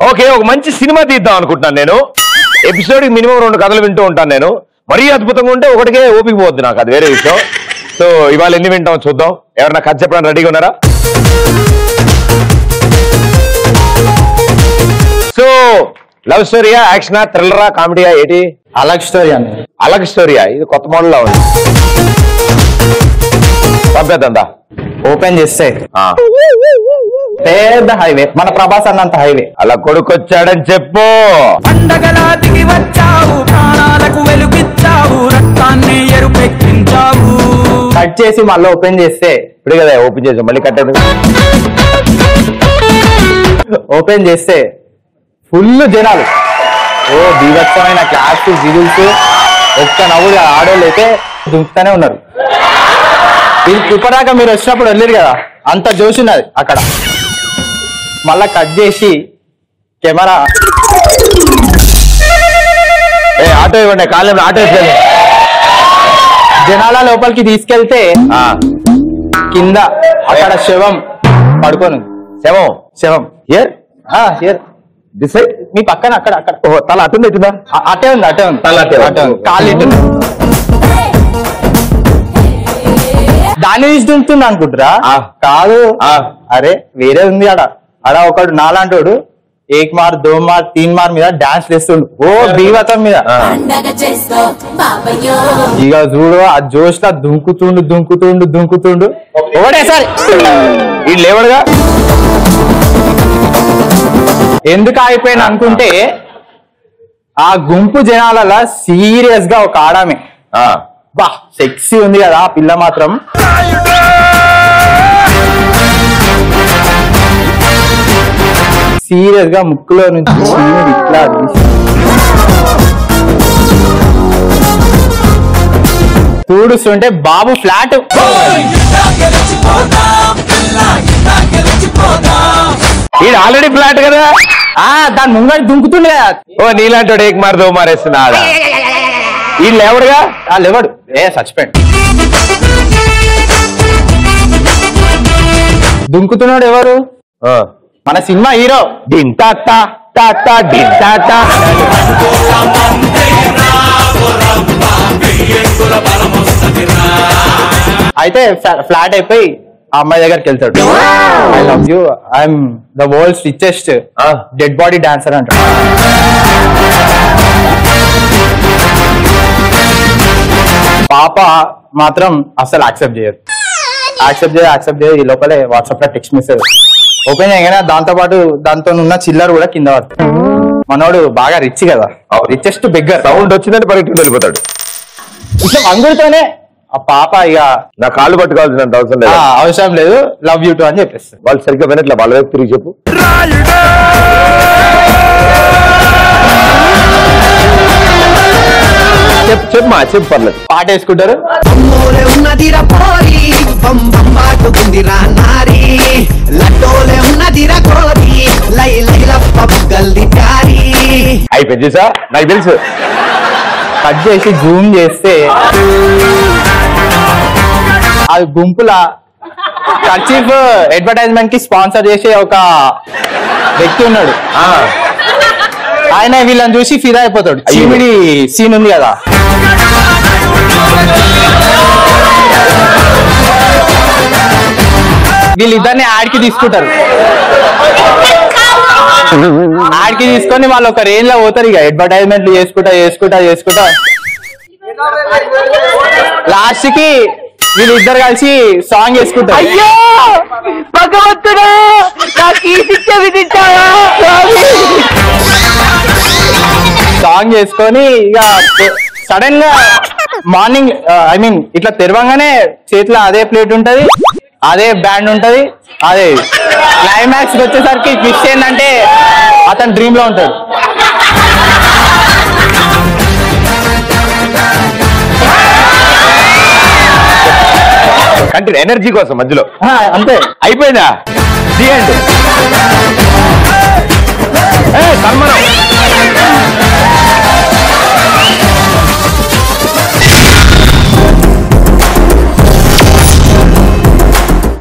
Okay, ఒక మంచి cinema తీద్దాం అనుకుంటున్నాను నేను. ఎపిసోడ్ మినిమం 2 కథలు వింటూ ఉంటాను నేను. మరీ అద్భుతంగా ఉంటే ఒకటికే ఓపిక పోద్ది నాకు, అది వేరే విషయం. సో ఇవాళ ఎన్ని వింటాం చూద్దాం. ఎవరన్నా కథ చెప్పడానికి రెడీగా ఉన్నారా? సో లవ్ స్టోరీయా, యాక్షనా, థ్రిల్లరా, కామెడీయా, ఏంటి? అలగ్ స్టోరీ అండి. అలగ్ స్టోరీయా? ఇది కొత్త మోడల్ లా ఉంది. పంపేద్దా? ఓపెన్ చేస్తే పెద్ద హైవే, మన ప్రభాస్ అన్నంత హైవే. అలా కొడుకొచ్చాడని చెప్పు. పండగలాటికి వచ్చావు, ప్రాణాలకు వెలుగిచ్చావు, రక్తాన్ని ఎరుపెక్కించావు. కట్ చేసి మళ్ళీ ఓపెన్ చేస్తే ఇప్పుడు కదా ఓపెన్ చేసాం, మళ్ళీ కట్ అయింది. ఓపెన్ చేస్తే ఫుల్ జనాలు, ఓ బీభత్సమైన క్లాస్ జిగుల్స్, ఒక్క నవ్వులు ఆడోళ్ళు అయితే దుంకుతానే ఉన్నారు. ఇప్పటిదాకా మీరు వచ్చినప్పుడు వెళ్ళారు కదా, అంత జోష్ ఉన్నది అక్కడ. మళ్ళా కట్ చేసి కెమెరా ఆటో ఇవ్వండి, కాలేజ్ ఆటో ఇవ్వండి. జనాల లోపలికి తీసుకెళ్తే కింద అక్కడ శవం పడుకోను. శవం? శవం హియర్ హియర్ డిసైడ్ మీ పక్కన అక్కడ అక్కడ. తల అటుంది ఇటుందా? అటే ఉంది, అటే ఉంది, తల అటే ఉంది, కాళ్ళు ఇటు. దాన్ని తీసి దుంకుతుంది అనుకుంటురా? కాదు, అరే వేరే ఉంది ఆడ. ఆడ ఒకడు నాలాంటోడు 1 మార్ 2 మార్ 3 మార్ మీద డాన్స్ చేస్తుండు, ఓ బీవతం మీద. ఇక చూడు ఆ జోష్ లా దుంకుతుండు దుంకుతుండు దుంకుతుండు. ఒకటేసారి ఈ లేవడుగా ఎందుకు ఆగిపోయిన అనుకుంటే, ఆ గుంపు జనాలలో సీరియస్ గా ఒక ఆడామే, బా సెక్సీ ఉంది కదా ఆ పిల్ల మాత్రం. సీరియస్ గా ముక్కులో నుంచి ఇట్లా చూడుస్తుంటే బాబు ఫ్లాట్. ఇది ఆల్రెడీ ఫ్లాట్ కదా, దాని ముంగడి దుంకుతుండే కదా. ఓ నీలాంటి 1 మార్ 2 మారేస్తున్నా. ఈ లేవడుగా? లేవడు, చచ్చిపోయాడు. దుంకుతున్నాడు ఎవరు? మన సినిమా హీరో. అయితే ఫ్లాట్ అయిపోయి ఆ అమ్మాయి దగ్గరికి వెళ్తాడు. I love you, I'm the world's richest dead body dancer అంటాడు. పాప మాత్రం అసలు యాక్సెప్ట్ చేయదు. ఈ లోపలే వాట్సాప్ లో టెక్స్ట్ మెసేజ్ ఓపెన్ చేయగానే దాంతో పాటు దాంతో ఉన్న చిల్లర కూడా కింద పడుతుంది. మనోడు బాగా రిచ్ కదా, రిచెస్ట్ బిగ్గర్. సౌండ్ వచ్చిందంటే పరిగెత్తుకు వెళ్ళిపోతాడు. ఇట్లా అంగుడితోనే ఆ పాప ఇక నా కాళ్ళు పట్టుకోవాల్సినంత అవసరం లేదు, లవ్ యూ టు అని చెప్పేస్తారు. వాళ్ళు సరిగ్గా వినట్లే, వాళ్ళ వైపు తిరిగి చెప్పు. చెప్పమా, చెప్పు, పర్లేదు. పాట వేసుకుంటారు. అయిపోయింది సార్, నాకు తెలుసు. కట్ చేసి జూమ్ చేస్తే అది గుంపుల కర్చీఫ్ అడ్వర్టైజ్మెంట్ కి స్పాన్సర్ చేసే ఒక వ్యక్తి ఉన్నాడు. ఆయన వీళ్ళని చూసి ఫిదా అయిపోతాడు. చీమిడి సీన్ ఉంది కదా, వీళ్ళిద్దరిని యాడ్కి తీసుకుంటారు. యాడ్కి తీసుకొని వాళ్ళు ఒక రేంజ్ లో పోతారు. ఇక అడ్వర్టైజ్మెంట్లు చేసుకుంటా లాస్ట్ కి వీళ్ళిద్దరు కలిసి సాంగ్ వేసుకుంటారు. అయ్యో భగవంతుడా, నాకు ఈ శిక్ష విధించావా? సాంగ్ చేసుకొని ఇక సడన్ గా మార్నింగ్ ఐ మీన్ ఇట్లా తెరవంగానే చేతిలో అదే ప్లేట్ ఉంటది, అదే బ్యాండ్ ఉంటది. అదే క్లైమాక్స్ వచ్చేసరికి ట్విస్ట్ ఏంటంటే అతను డ్రీమ్ లో ఉంటాడు. కంటిన్యూ ఎనర్జీ కోసం మధ్యలో అంతే అయిపోయిందా?